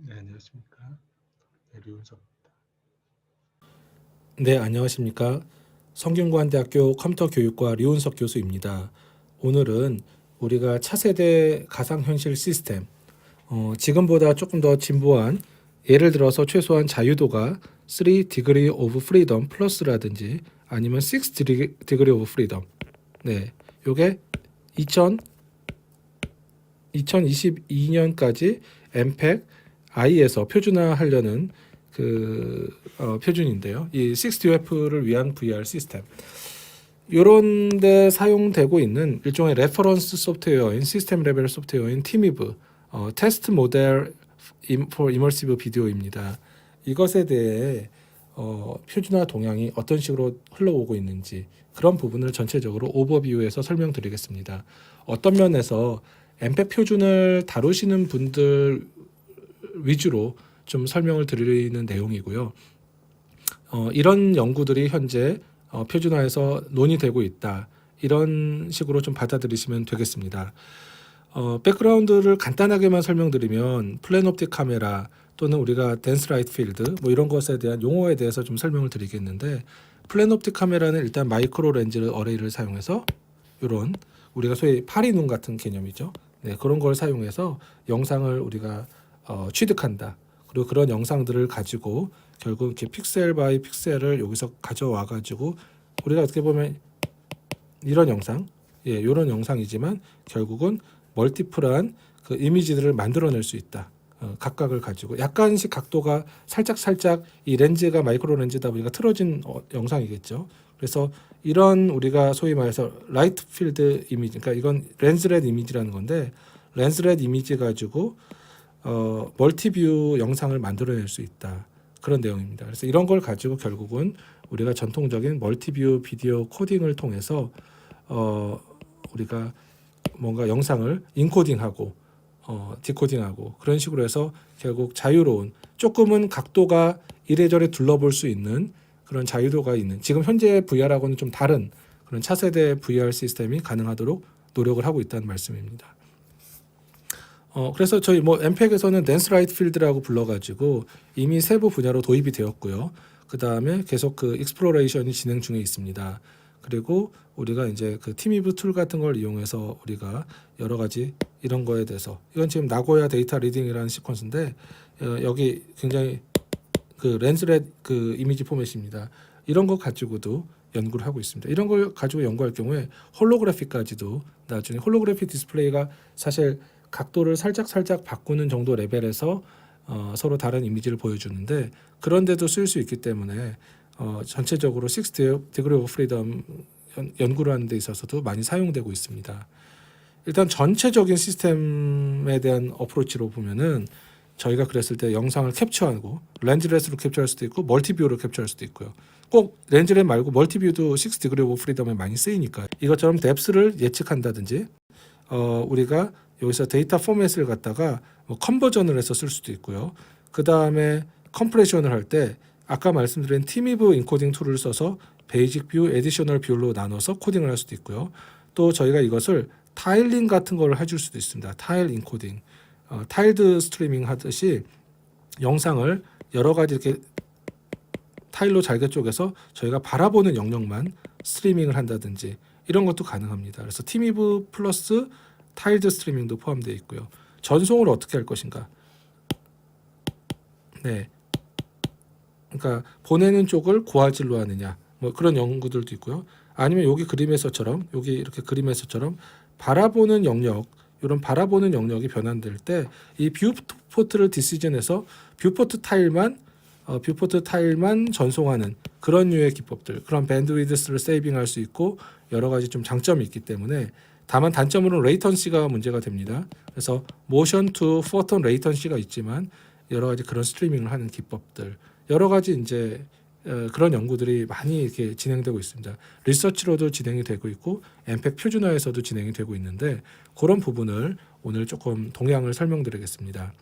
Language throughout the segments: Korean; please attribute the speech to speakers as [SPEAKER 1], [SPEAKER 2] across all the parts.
[SPEAKER 1] 네, 안녕하십니까. 네, 류은석입니다.
[SPEAKER 2] 네, 안녕하십니까. 성균관대학교 컴퓨터교육과 류은석 교수입니다. 오늘은 우리가 차세대 가상현실 시스템, 지금보다 조금 더 진보한, 예를 들어서 최소한 자유도가 3 degree of freedom 플러스라든지 아니면 6 degree of freedom. 네, 요게 2022년까지 엠팩 I에서 표준화하려는 표준인데요. 이 6DOF를 위한 VR 시스템. 이런 데 사용되고 있는 일종의 레퍼런스 소프트웨어인 시스템 레벨 소프트웨어인 티미브 테스트 모델 for immersive 비디오입니다. 이것에 대해 표준화 동향이 어떤 식으로 흘러오고 있는지 그런 부분을 전체적으로 오버뷰에서 설명드리겠습니다. 어떤 면에서 엠팩 표준을 다루시는 분들 위주로 좀 설명을 드리는 내용이고요. 이런 연구들이 현재 표준화에서 논의되고 있다. 이런 식으로 좀 받아들이시면 되겠습니다. 백그라운드를 간단하게만 설명드리면 플랜옵틱 카메라 또는 우리가 댄스라이트 필드 뭐 이런 것에 대한 용어에 대해서 좀 설명을 드리겠는데 플랜옵틱 카메라는 일단 마이크로 렌즈 어레이를 사용해서 이런 우리가 소위 파리눈 같은 개념이죠. 네, 그런 걸 사용해서 영상을 우리가 취득한다. 그리고 그런 영상들을 가지고 결국 이렇게 픽셀 바이 픽셀을 여기서 가져와 가지고 우리가 어떻게 보면 이런 영상, 이런 영상이지만 결국은 멀티플한 그 이미지들을 만들어낼 수 있다. 각각을 가지고 약간씩 각도가 살짝 이 렌즈가 마이크로 렌즈다 보니까 틀어진 영상이겠죠. 그래서 이런 우리가 소위 말해서 라이트 필드 이미지, 그러니까 이건 렌즈렛 이미지라는 건데 렌즈렛 이미지 가지고 멀티뷰 영상을 만들어낼 수 있다. 그런 내용입니다. 그래서 이런 걸 가지고 결국은 우리가 전통적인 멀티뷰 비디오 코딩을 통해서 우리가 뭔가 영상을 인코딩하고 디코딩하고 그런 식으로 해서 결국 자유로운 조금은 각도가 이래저래 둘러볼 수 있는 그런 자유도가 있는 지금 현재 VR하고는 좀 다른 그런 차세대 VR 시스템이 가능하도록 노력을 하고 있다는 말씀입니다. 그래서 저희 뭐 엠팩에서는 댄스라이트 필드라고 불러가지고 이미 세부 분야로 도입이 되었고요. 그 다음에 계속 그 익스플로레이션이 진행 중에 있습니다. 그리고 우리가 이제 그 티미브 툴 같은 걸 이용해서 우리가 여러 가지 이런 거에 대해서 이건 지금 나고야 데이터 리딩이라는 시퀀스인데 여기 굉장히 그 렌즈렛 그 이미지 포맷입니다. 이런 거 가지고도 연구를 하고 있습니다. 이런 걸 가지고 연구할 경우에 홀로그래피까지도 나중에 홀로그래피 디스플레이가 사실 각도를 살짝 바꾸는 정도 레벨에서 서로 다른 이미지를 보여주는데 그런데도 쓸 수 있기 때문에 전체적으로 6 degree of freedom 연구를 하는 데 있어서도 많이 사용되고 있습니다. 일단 전체적인 시스템에 대한 어프로치로 보면은 저희가 그랬을 때 영상을 캡처하고 렌즈렛으로 캡처할 수도 있고 멀티뷰로 캡처할 수도 있고요. 꼭 렌즈렛 말고 멀티뷰도 6 degree of freedom에 많이 쓰이니까 이것처럼 뎁스를 예측한다든지 우리가 여기서 데이터 포맷을 갖다가 뭐 컨버전을 해서 쓸 수도 있고요. 그 다음에 컴프레션을 할 때 아까 말씀드린 티미브 인코딩 툴을 써서 베이직 뷰, 에디셔널 뷰로 나눠서 코딩을 할 수도 있고요. 또 저희가 이것을 타일링 같은 걸 해줄 수도 있습니다. 타일 인코딩, 타일드 스트리밍 하듯이 영상을 여러 가지 이렇게 타일로 잘게 쪼개서 저희가 바라보는 영역만 스트리밍을 한다든지 이런 것도 가능합니다. 그래서 티미브 플러스 타일드 스트리밍도 포함되어 있고요. 전송을 어떻게 할 것인가? 네, 그러니까 보내는 쪽을 고화질로 하느냐, 뭐 그런 연구들도 있고요. 아니면 여기 그림에서처럼 여기 이렇게 그림에서처럼 바라보는 영역, 이런 바라보는 영역이 변환될 때 이 뷰포트를 디시전해서 뷰포트 타일만 전송하는 그런 류의 기법들, 그런 밴드위드스를 세이빙할 수 있고 여러 가지 좀 장점이 있기 때문에 다만 단점으로는 레이턴시가 문제가 됩니다. 그래서 모션 투 포톤 레이턴시가 있지만 여러 가지 그런 스트리밍을 하는 기법들, 여러 가지 이제 그런 연구들이 많이 이렇게 진행되고 있습니다. 리서치로도 진행이 되고 있고 엠팩 표준화에서도 진행이 되고 있는데 그런 부분을 오늘 조금 동향을 설명드리겠습니다.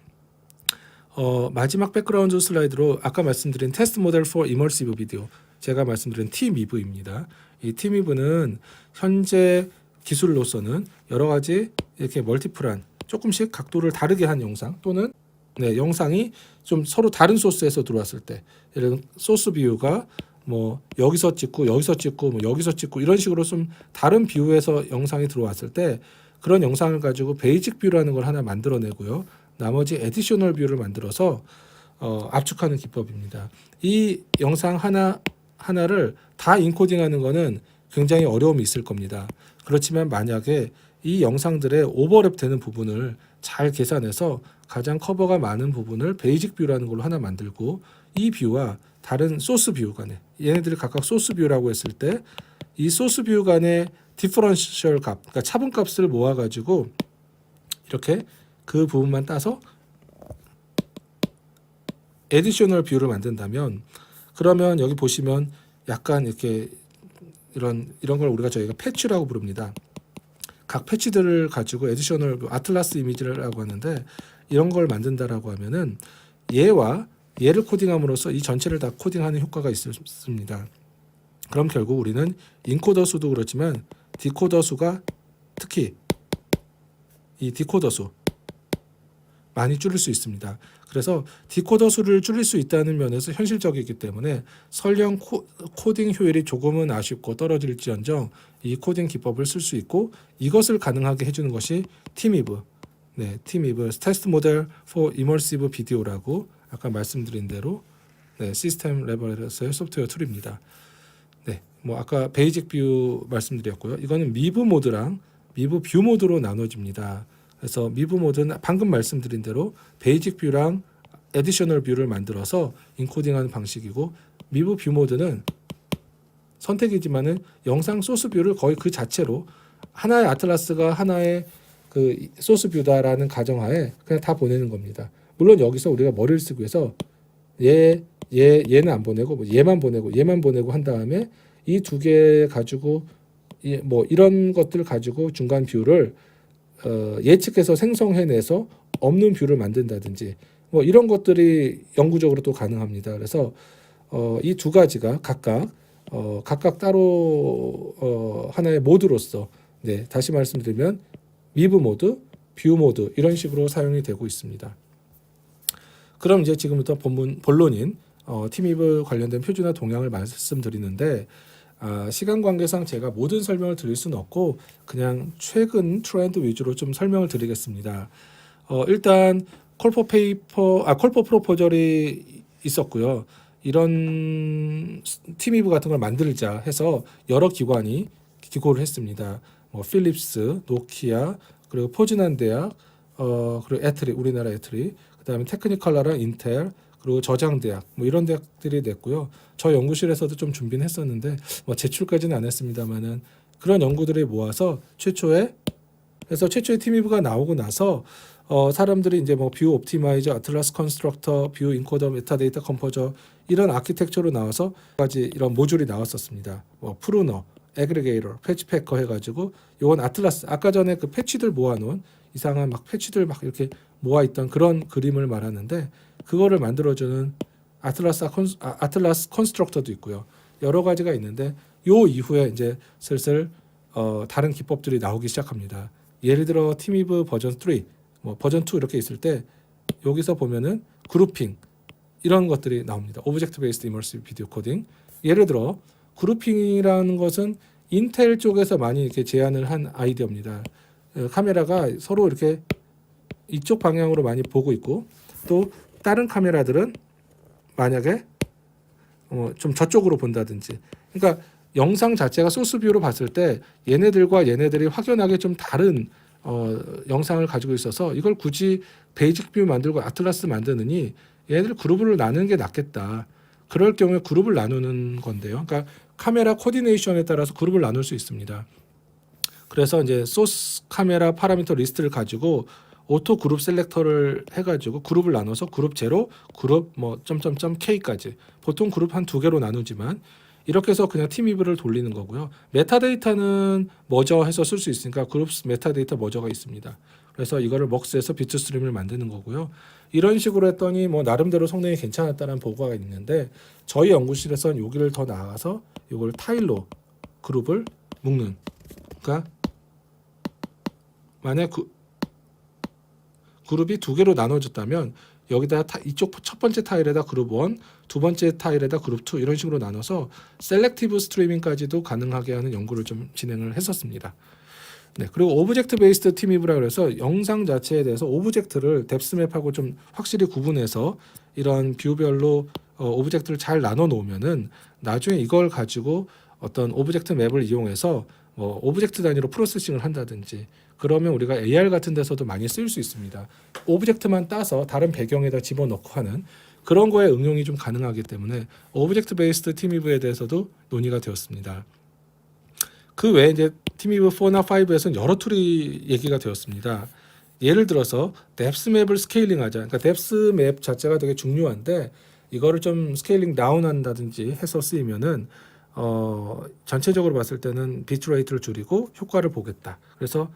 [SPEAKER 2] 마지막 백그라운드 슬라이드로 아까 말씀드린 테스트 모델 for immersive video 제가 말씀드린 티미브입니다. 이 티미브는 현재 기술로서는 여러 가지 이렇게 멀티플한 조금씩 각도를 다르게 한 영상 또는 네, 영상이 좀 서로 다른 소스에서 들어왔을 때, 예를 들어 소스 뷰가 뭐 여기서 찍고 뭐 여기서 찍고 이런 식으로 좀 다른 뷰에서 영상이 들어왔을 때 그런 영상을 가지고 베이직 뷰라는 걸 하나 만들어내고요. 나머지 에디셔널 뷰를 만들어서 압축하는 기법입니다. 이 영상 하나를 다 인코딩하는 거는 굉장히 어려움이 있을 겁니다. 그렇지만 만약에 이 영상들의 오버랩 되는 부분을 잘 계산해서 가장 커버가 많은 부분을 베이직 뷰라는 걸로 하나 만들고 이 뷰와 다른 소스 뷰 간에 얘네들이 각각 소스 뷰라고 했을 때 이 소스 뷰 간의 디퍼런셜 값, 그러니까 차분값을 모아가지고 이렇게 그 부분만 따서 에디셔널 뷰를 만든다면 그러면 여기 보시면 약간 이렇게 이런 걸 우리가 저희가 패치라고 부릅니다. 각 패치들을 가지고 에디셔널 아틀라스 이미지라고 하는데 이런 걸 만든다라고 하면은 얘를 코딩함으로써 이 전체를 다 코딩하는 효과가 있습니다. 그럼 결국 우리는 인코더 수도 그렇지만 디코더 수가 특히 이 디코더 수 많이 줄일 수 있습니다. 그래서 디코더 수를 줄일 수 있다는 면에서 현실적이기 때문에 설령 코딩 효율이 조금은 아쉽고 떨어질지언정 이 코딩 기법을 쓸 수 있고 이것을 가능하게 해주는 것이 팀이브, 네, 팀이브 테스트 모델 for immersive video라고 아까 말씀드린 대로 네, 시스템 레벨에서의 소프트웨어 툴입니다. 네, 뭐 아까 베이직 뷰 말씀드렸고요. 이거는 미브 모드랑 미브 뷰 모드로 나눠집니다. 그래서 미브 모드는 방금 말씀드린 대로 베이직 뷰랑 에디셔널 뷰를 만들어서 인코딩하는 방식이고 미브 뷰 모드는 선택이지만은 영상 소스 뷰를 거의 그 자체로 하나의 아틀라스가 하나의 그 소스 뷰다라는 가정하에 그냥 다 보내는 겁니다. 물론 여기서 우리가 머리를 쓰기 위해서 얘는 안 보내고 뭐 얘만 보내고 한 다음에 이 두 개 가지고 뭐 이런 것들 가지고 중간 뷰를 예측해서 생성해내서 없는 뷰를 만든다든지 뭐 이런 것들이 영구적으로 또 가능합니다. 그래서 이 두 가지가 각각 따로 하나의 모드로서 네, 다시 말씀드리면 미브 모드, 뷰 모드 이런 식으로 사용이 되고 있습니다. 그럼 이제 지금부터 본론인 팀이브 관련된 표준화 동향을 말씀드리는데 시간 관계상 제가 모든 설명을 드릴 수는 없고 그냥 최근 트렌드 위주로 좀 설명을 드리겠습니다. 일단 콜포 프로포절이 있었고요. 이런 팀이브 같은 걸 만들자 해서 여러 기관이 기고를 했습니다. 뭐 필립스, 노키아, 그리고 포즈난 대학, 그리고 애트리, 우리나라 애트리, 그다음에 테크니컬라랑 인텔, 그리고 저장대학 뭐 이런 대학들이 냈고요. 저 연구실에서도 좀 준비는 했었는데 뭐 제출까지는 안 했습니다만은 그런 연구들을 모아서 최초의 팀이브가 나오고 나서 사람들이 이제 뭐 뷰 옵티마이저, 아틀라스 컨스트럭터, 뷰 인코더, 메타데이터 컴포저 이런 아키텍처로 나와서 가지 이런 모듈이 나왔었습니다. 뭐 프루너, 애그리게이터, 패치패커 해가지고 요건 아틀라스 아까 전에 그 패치들 모아놓은 이상한 막 패치들 막 이렇게 모아있던 그런 그림을 말하는데 그거를 만들어주는 아틀라스 컨스트럭터도 있고요. 여러 가지가 있는데 요 이후에 이제 슬슬 다른 기법들이 나오기 시작합니다. 예를 들어 팀이브 버전 3, 뭐 버전 2 이렇게 있을 때 여기서 보면은 그룹핑 이런 것들이 나옵니다. 오브젝트 베이스드 이머시브 비디오 코딩. 예를 들어 그룹핑이라는 것은 인텔 쪽에서 많이 이렇게 제안을 한 아이디어입니다. 카메라가 서로 이렇게 이쪽 방향으로 많이 보고 있고 또 다른 카메라들은 만약에 좀 저쪽으로 본다든지 그러니까 영상 자체가 소스 뷰로 봤을 때 얘네들과 얘네들이 확연하게 좀 다른 영상을 가지고 있어서 이걸 굳이 베이직 뷰 만들고 아틀라스 만드느니 얘네들 그룹을 나누는 게 낫겠다. 그럴 경우에 그룹을 나누는 건데요. 그러니까 카메라 코디네이션에 따라서 그룹을 나눌 수 있습니다. 그래서 이제 소스 카메라 파라미터 리스트를 가지고 오토 그룹 셀렉터를 해가지고 그룹을 나눠서 그룹 제로, 그룹 뭐 점점점 K까지 보통 그룹 한 2개로 나누지만 이렇게 해서 그냥 팀이브를 돌리는 거고요. 메타데이터는 머저 해서 쓸 수 있으니까 그룹 메타데이터 머저가 있습니다. 그래서 이거를 먹스에서 비트 스트림을 만드는 거고요. 이런 식으로 했더니 뭐 나름대로 성능이 괜찮았다는 보고가 있는데 저희 연구실에서는 여기를 더 나아가서 이걸 타일로 그룹을 묶는 그러니까 만약 그룹이 2개로 나눠졌다면 여기다 이쪽 첫 번째 타일에다 그룹 1, 두 번째 타일에다 그룹 2 이런 식으로 나눠서 셀렉티브 스트리밍까지도 가능하게 하는 연구를 좀 진행을 했었습니다. 네, 그리고 오브젝트 베이스드 팀입이라 그래서 영상 자체에 대해서 오브젝트를 뎁스맵하고 좀 확실히 구분해서 이런 뷰별로 오브젝트를 잘 나눠 놓으면은 나중에 이걸 가지고 어떤 오브젝트 맵을 이용해서 오브젝트 단위로 프로세싱을 한다든지 그러면 우리가 AR 같은 데서도 많이 쓰일 수 있습니다. 오브젝트만 따서 다른 배경에다 집어넣고 하는 그런 거에 응용이 좀 가능하기 때문에 오브젝트 베이스드 팀이브에 대해서도 논의가 되었습니다. 그 외에 이제 팀이브 4나 5에서는 여러 툴이 얘기가 되었습니다. 예를 들어서 뎁스 맵을 스케일링하자. 그러니까 뎁스 맵 자체가 되게 중요한데 이거를 좀 스케일링 다운한다든지 해서 쓰이면은 전체적으로 봤을 때는 비트레이트를 줄이고 효과를 보겠다. 그래서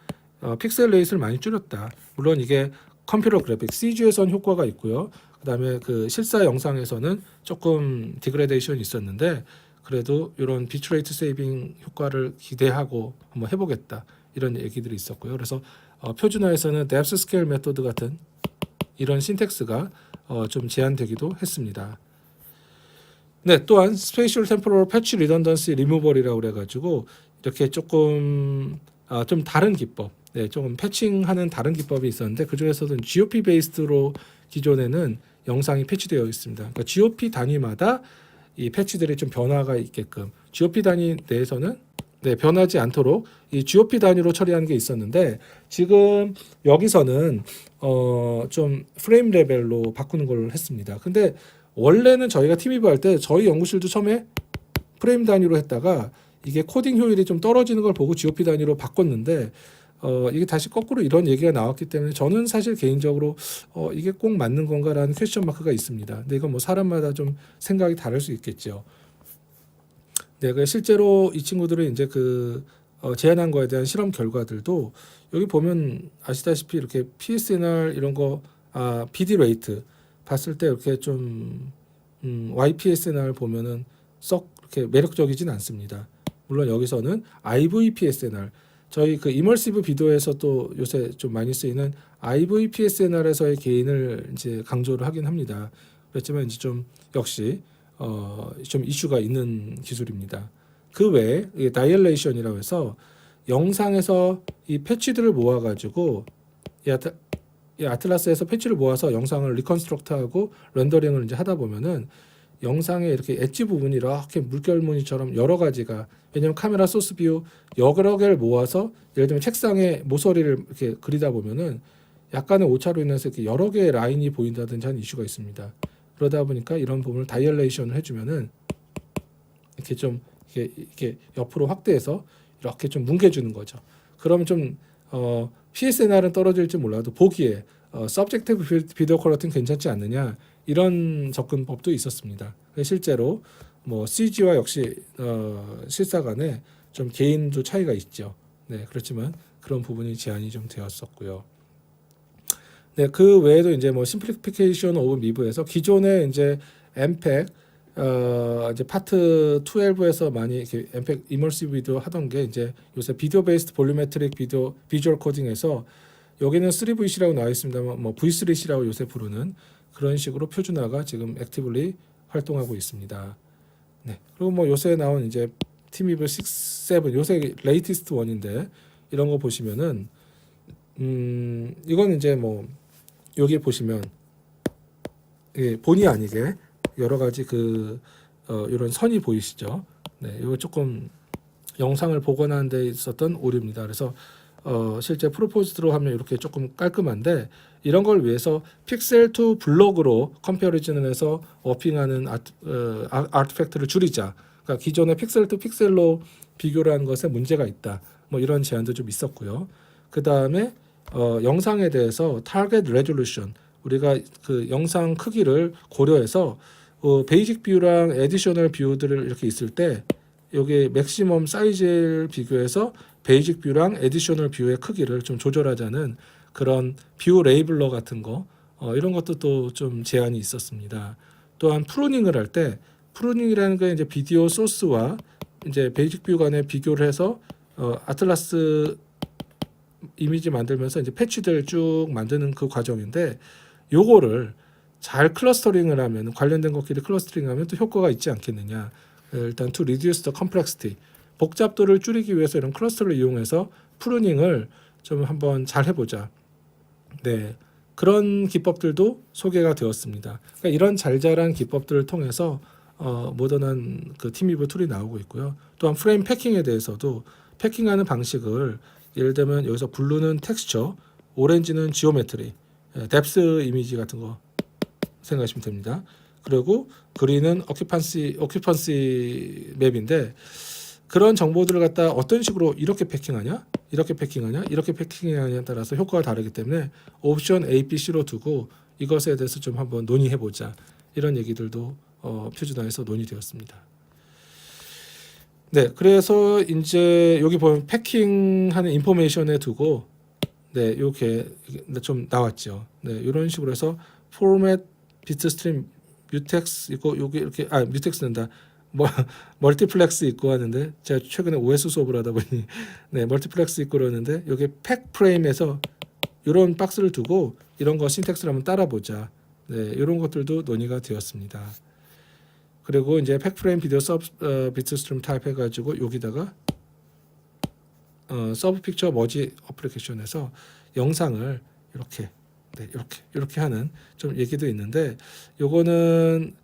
[SPEAKER 2] 픽셀 레이스를 많이 줄였다. 물론 이게 컴퓨터 그래픽 CG에선 효과가 있고요. 그다음에 그 실사 영상에서는 조금 디그레데이션이 있었는데 그래도 이런 비트레이트 세이빙 효과를 기대하고 한번 해보겠다. 이런 얘기들이 있었고요. 그래서 표준화에서는 뎁스 스케일 메소드 같은 이런 신텍스가 좀 제한되기도 했습니다. 네, 또한 스페이셜 템포럴 패치 리던던시 리무벌이라고 그래가지고 이렇게 조금 좀 다른 기법, 네, 조금 패칭하는 다른 기법이 있었는데 그 중에서도 GOP 베이스로 기존에는 영상이 패치되어 있습니다. 그러니까 GOP 단위마다 이 패치들이 좀 변화가 있게끔 GOP 단위 내에서는 네, 변하지 않도록 이 GOP 단위로 처리하는 게 있었는데 지금 여기서는 좀 프레임 레벨로 바꾸는 걸 했습니다. 근데 원래는 저희가 팀이브 할 때 저희 연구실도 처음에 프레임 단위로 했다가 이게 코딩 효율이 좀 떨어지는 걸 보고 GOP 단위로 바꿨는데 이게 다시 거꾸로 이런 얘기가 나왔기 때문에 저는 사실 개인적으로 이게 꼭 맞는 건가라는 퀘스천 마크가 있습니다. 근데 이건 뭐 사람마다 좀 생각이 다를 수 있겠죠. 네, 그 실제로 이 친구들은 이제 그 제안한 거에 대한 실험 결과들도 여기 보면 아시다시피 이렇게 PSNR 이런 거 BD 레이트 봤을 때 이렇게 좀 YPSNR 보면은 썩 이렇게 매력적이진 않습니다. 물론 여기서는 IVPSNR 저희 그 이머시브 비디오에서 또 요새 좀 많이 쓰이는 IVPSNR에서의 게인을 이제 강조를 하긴 합니다. 그렇지만 이제 좀 역시 좀 이슈가 있는 기술입니다. 그 외에 다이얼레이션이라고 해서 영상에서 이 패치들을 모아가지고 이 아틀라스에서 패치를 모아서 영상을 리컨스트럭트하고 렌더링을 이제 하다 보면은 영상에 이렇게 엣지 부분이 이렇게 물결무늬처럼 여러 가지가 왜냐면 카메라 소스 뷰 여러 개를 모아서 예를 들면 책상에 모서리를 이렇게 그리다 보면은 약간의 오차로 인해서 이렇게 여러 개의 라인이 보인다든지 하는 이슈가 있습니다. 그러다 보니까 이런 부분을 다이얼레이션을 해주면은 이렇게 좀 이렇게 옆으로 확대해서 이렇게 좀 뭉개주는 거죠. 그러면 좀 PSNR은 떨어질지 몰라도 보기에 서브젝티브 비디오 퀄리티는 괜찮지 않느냐 이런 접근법도 있었습니다. 실제로 뭐 CG와 역시 실사 간에 좀 개인도 차이가 있죠. 네, 그렇지만 그런 부분이 제한이 좀 되었었고요. 네, 그 외에도 이제 뭐 심플리피케이션 오브 미브에서 기존에 이제 엠팩 이제 파트 12에서 많이 이렇게 엠팩 이머시브 비디오 하던 게 이제 요새 비디오 베이스드 볼루메트릭 비디오 비주얼 코딩에서 여기는 3VC라고 나와 있습니다만 뭐 V3C라고 요새 부르는 그런 식으로 표준화가 지금 액티브리 활동하고 있습니다. 네. 그리고 뭐 요새 나온 이제 팀이브 6, 7 요새 레이티스트 원인데 이런 거 보시면은 이건 이제 뭐 여기 보시면 본의 아니게 여러 가지 이런 선이 보이시죠? 네, 이거 조금 영상을 복원하는 데 있었던 오류입니다. 그래서 실제 프로포즈드로 하면 이렇게 조금 깔끔한데 이런 걸 위해서 픽셀 투 블록으로 컴패리즌을 해서 워핑하는 아티팩트를 줄이자. 그러니까 기존의 픽셀 투 픽셀로 비교를 한 것에 문제가 있다. 뭐 이런 제안도 좀 있었고요. 그 다음에 영상에 대해서 타겟 레졸루션 우리가 그 영상 크기를 고려해서 베이직 뷰랑 에디셔널 뷰들을 이렇게 있을 때 여기 맥시멈 사이즈를 비교해서 베이직 뷰랑 에디셔널 뷰의 크기를 좀 조절하자는 그런 뷰 레이블러 같은 거 이런 것도 또 좀 제한이 있었습니다. 또한 프루닝을 할 때 프루닝이라는 게 이제 비디오 소스와 이제 베이직 뷰 간의 비교를 해서 아틀라스 이미지 만들면서 이제 패치들 쭉 만드는 그 과정인데 요거를 잘 클러스터링을 하면 관련된 것끼리 클러스터링하면 또 효과가 있지 않겠느냐. 일단 to reduce the complexity 복잡도를 줄이기 위해서 이런 클러스터를 이용해서 프루닝을 좀 한번 잘 해보자. 네, 그런 기법들도 소개가 되었습니다. 그러니까 이런 잘잘한 기법들을 통해서 모던한 그 팀위브 툴이 나오고 있고요. 또한 프레임 패킹에 대해서도 패킹하는 방식을 예를 들면 여기서 블루는 텍스처, 오렌지는 지오메트리, 뎁스 이미지 같은 거 생각하시면 됩니다. 그리고 그린은 오큐펀시 맵인데 그런 정보들을 갖다 어떤 식으로 이렇게 패킹하냐, 이렇게 패킹하냐, 이렇게 패킹하냐에 따라서 효과가 다르기 때문에 옵션 A, B, C로 두고 이것에 대해서 좀 한번 논의해보자. 이런 얘기들도 표준화에서 논의되었습니다. 네, 그래서 이제 여기 보면 패킹하는 인포메이션에 두고 네, 이렇게 좀 나왔죠. 네, 이런 식으로 해서 포맷 비트스트림 뮤텍스 있고 여기 이렇게 뮤텍스 는다. 뭐 멀티플렉스 있고 하는데 제가 최근에 OS 수업을 하다 보니 네, 멀티플렉스 있고 그러는데 여기 팩 프레임에서 이런 박스를 두고 이런 거 신텍스를 한번 따라 보자. 네, 이런 것들도 논의가 되었습니다. 그리고 이제 팩 프레임 비디오 비트스트림 타입 해 가지고 여기다가 서브 픽처 머지 어플리케이션에서 영상을 이렇게 네, 이렇게 하는 좀 얘기도 있는데 요거는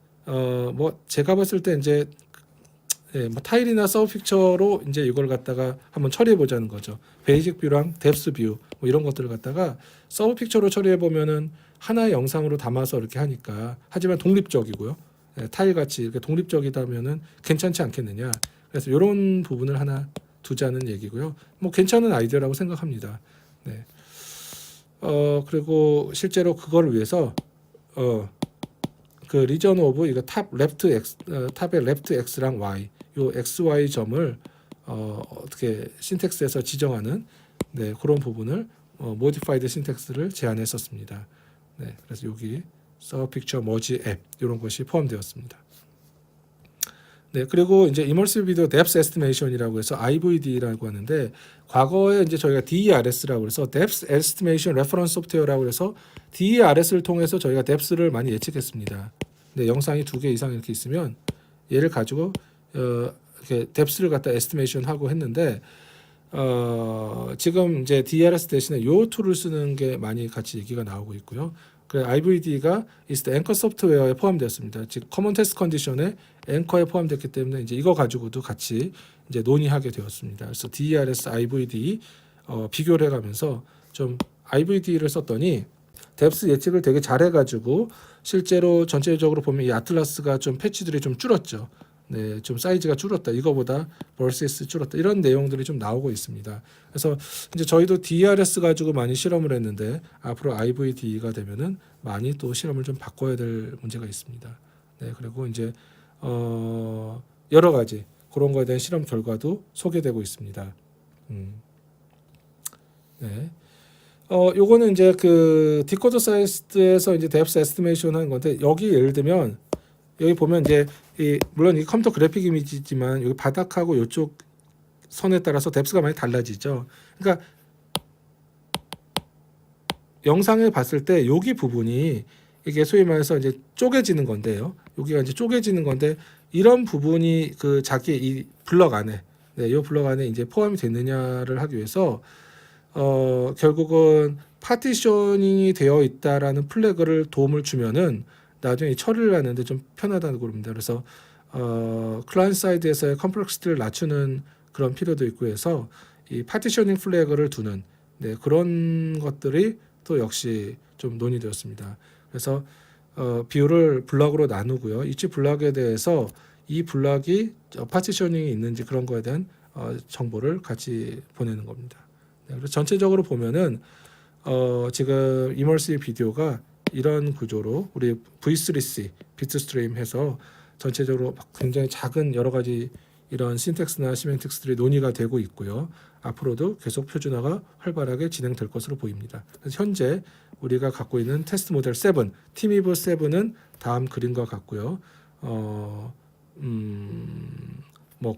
[SPEAKER 2] 뭐 제가 봤을 때 이제 뭐 타일이나 서브 픽처로 이제 이걸 갖다가 한번 처리해 보자는 거죠. 베이직 뷰랑 뎁스 뷰 뭐 이런 것들을 갖다가 서브 픽처로 처리해 보면은 하나의 영상으로 담아서 이렇게 하니까 하지만 독립적이고요. 타일 같이 이렇게 독립적이다면은 괜찮지 않겠느냐. 그래서 이런 부분을 하나 두자는 얘기고요. 뭐 괜찮은 아이디어라고 생각합니다. 네. 그리고 실제로 그걸 위해서 그 리전 오브 이거 탑 레프트 X 탑의 레프트 X랑 Y 요 XY 점을 어떻게 신텍스에서 지정하는 네, 그런 부분을 모디파이드 신텍스를 제안했었습니다. 네, 그래서 여기 서브 픽처 머지 앱 이런 것이 포함되었습니다. 네, 그리고 이제 이머시브 비디오 뎁스 에스티메이션이라고 해서 IVD라고 하는데 과거에 이제 저희가 DERS라고 해서 뎁스 에스티메이션 레퍼런스 소프트웨어라고 해서 DERS를 통해서 저희가 뎁스를 많이 예측했습니다. 네, 영상이 2개 이상 이렇게 있으면 얘를 가지고 이렇게 뎁스를 갖다 에스티메이션 하고 했는데 지금 이제 DERS 대신에 요 툴을 쓰는 게 많이 같이 얘기가 나오고 있고요. 그래서 IVD가 is the anchor 소프트웨어에 포함되었습니다. 즉 커먼 테스트 컨디션에 앵커에 포함됐기 때문에 이제 이거 가지고도 같이 이제 논의하게 되었습니다. 그래서 DERS, IVD 비교를 해가면서 좀 IVD를 썼더니 뎁스 예측을 되게 잘해가지고 실제로 전체적으로 보면 이 아틀라스가 좀 패치들이 좀 줄었죠. 네, 좀 사이즈가 줄었다. 이거보다 versus 줄었다. 이런 내용들이 좀 나오고 있습니다. 그래서 이제 저희도 DRS 가지고 많이 실험을 했는데 앞으로 IVD가 되면은 많이 또 실험을 좀 바꿔야 될 문제가 있습니다. 네, 그리고 이제 여러 가지 그런 거에 대한 실험 결과도 소개되고 있습니다. 네. 요거는 이제 그 디코더 사이즈에서 이제 뎁스 에스티메이션 하는 건데 여기 예를 들면 여기 보면 이제 물론 이 컴퓨터 그래픽 이미지지만 여기 바닥하고 이쪽 선에 따라서 뎁스가 많이 달라지죠. 그러니까 영상을 봤을 때 여기 부분이 이게 소위 말해서 이제 쪼개지는 건데요. 여기가 이제 쪼개지는 건데 이런 부분이 그 자기 이 블럭 안에 네, 이 블럭 안에 이제 포함이 됐느냐를 하기 위해서 결국은 파티셔닝이 되어 있다라는 플래그를 도움을 주면은 나중에 처리를 하는데 좀 편하다고 그럽니다. 그래서 클라이언트 사이드에서의 컴플렉시티를 낮추는 그런 필요도 있고 해서 이 파티셔닝 플래그를 두는 네, 그런 것들이 또 역시 좀 논의되었습니다. 그래서 비율을 블럭으로 나누고요. 이치 블럭에 대해서 이 블럭이 파티셔닝이 있는지 그런 거에 대한 정보를 같이 보내는 겁니다. 네, 그래서 전체적으로 보면은 지금 이머시브 비디오가 이런 구조로 우리 V3C 비트스트림 해서 전체적으로 굉장히 작은 여러 가지 이런 신텍스나 시멘틱스들이 논의가 되고 있고요. 앞으로도 계속 표준화가 활발하게 진행될 것으로 보입니다. 그래서 현재 우리가 갖고 있는 테스트 모델 7, 팀이브 7은 다음 그림과 같고요. 뭐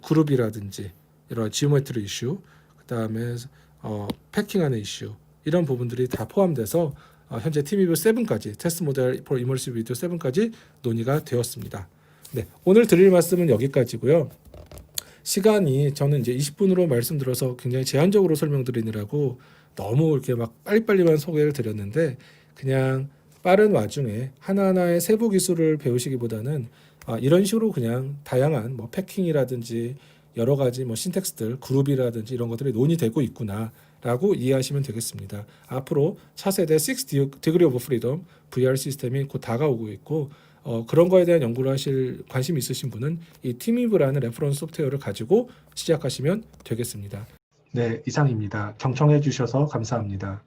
[SPEAKER 2] 그룹이라든지 이런 지오메트리 이슈, 그 다음에 패킹하는 이슈 이런 부분들이 다 포함돼서 현재 팀이브 7까지 테스트 모델 for immersive video 7까지 논의가 되었습니다. 네, 오늘 드릴 말씀은 여기까지고요. 시간이 저는 이제 20분으로 말씀드려서 굉장히 제한적으로 설명드리느라고 너무 이렇게 막 빨리빨리만 소개를 드렸는데 그냥 빠른 와중에 하나하나의 세부 기술을 배우시기보다는 이런 식으로 그냥 다양한 뭐 패킹이라든지 여러 가지 뭐 신텍스들 그룹이라든지 이런 것들이 논의되고 있구나라고 이해하시면 되겠습니다. 앞으로 차세대 6 Degree of Freedom VR 시스템이 곧 다가오고 있고 그런 거에 대한 연구를 하실 관심 있으신 분은 이 팀이브라는 레퍼런스 소프트웨어를 가지고 시작하시면 되겠습니다.
[SPEAKER 1] 네, 이상입니다. 경청해 주셔서 감사합니다.